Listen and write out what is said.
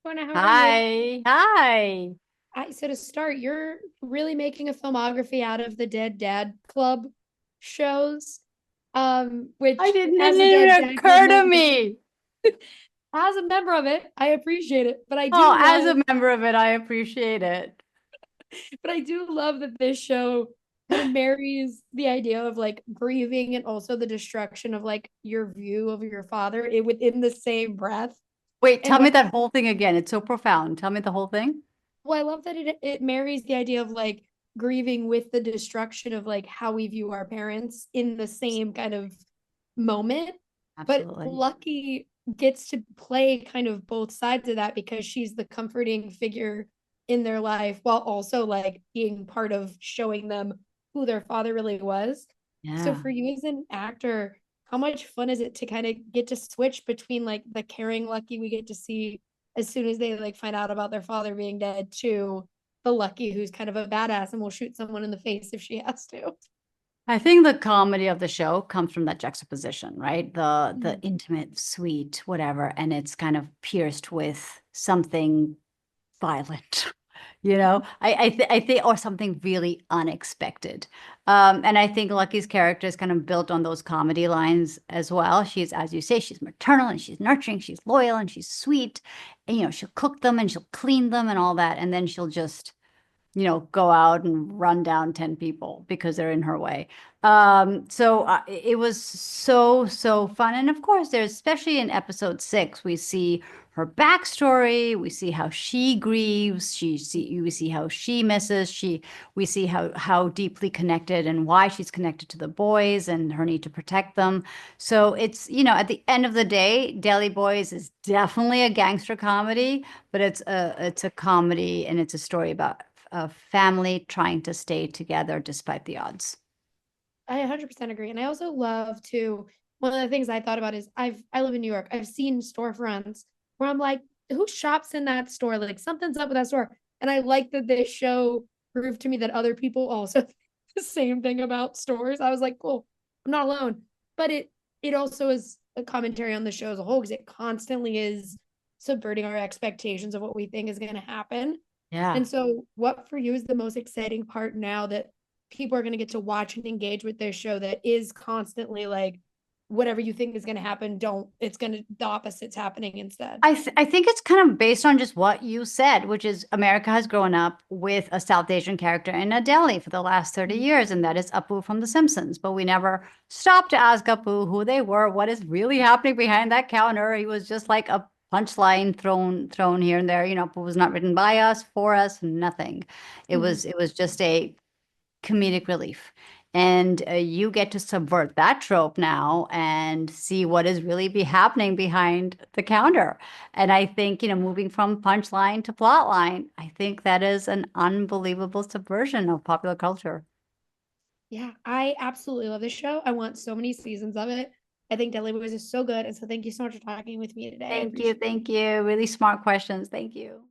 Poorna, how are you? Hi. Hi. So to start, you're really making a filmography out of the Dead Dad Club shows, I which didn't it as a didn't Dead even Dad Club occur to member, me. as a member of it, I appreciate it. Oh, as a member of it, I appreciate it. But I do love that this show kind of marries the idea of like grieving and also the destruction of like your view of your father within the same breath. Wait, And tell me what that whole thing again. It's so profound. Tell me the whole thing. Well, I love that it marries the idea of like grieving with the destruction of like how we view our parents in the same kind of moment. But Absolutely. Lucky gets to play kind of both sides of that because she's the comforting figure in their life while also like being part of showing them who their father really was. So Yeah. for you as an actor, how much fun is it to kind of get to switch between like the caring Lucky we get to see as soon as they like find out about their father being dead to the Lucky who's kind of a badass and will shoot someone in the face if she has to. I think the comedy of the show comes from that juxtaposition, right? The Mm. intimate, sweet, whatever, and it's kind of pierced with something violent. I think, or something really unexpected. And I think Lucky's character is kind of built on those comedy lines as well. She's, as you say, she's maternal and she's nurturing, she's loyal and she's sweet. And, she'll cook them and she'll clean them and all that. And then she'll just go out and run down 10 people because they're in her way. So it was so, so fun. And of course, there's, especially in episode 6, we see her backstory. We see how she grieves. We see how she misses. We see how deeply connected and why she's connected to the boys and her need to protect them. So it's, at the end of the day, Deli Boys is definitely a gangster comedy, but it's a comedy and it's a story about a family trying to stay together despite the odds. I 100% agree. And I also love to, one of the things I thought about is I live in New York. I've seen storefronts where I'm like, who shops in that store? Like something's up with that store. And I like that this show proved to me that other people also think the same thing about stores. I was like, cool, I'm not alone. But it also is a commentary on the show as a whole because it constantly is subverting our expectations of what we think is going to happen. Yeah. And so, what for you is the most exciting part now that people are going to get to watch and engage with this show that is constantly like, whatever you think is going to happen, don't, it's going to, the opposite's happening instead. I think it's kind of based on just what you said, which is America has grown up with a South Asian character in a deli for the last 30 years, and that is Apu from The Simpsons. But we never stopped to ask Apu who they were, what is really happening behind that counter. He was just like a punchline thrown here and there. Apu was not written by us, for us, nothing. It Mm-hmm. was it was just a comedic relief. And you get to subvert that trope now and see what is really be happening behind the counter. And I think, moving from punchline to plot line, I think that is an unbelievable subversion of popular culture. Yeah, I absolutely love this show. I want so many seasons of it. I think Deli Boys is so good. And so thank you so much for talking with me today. I Thank you. appreciate it. Thank you. Really smart questions. Thank you.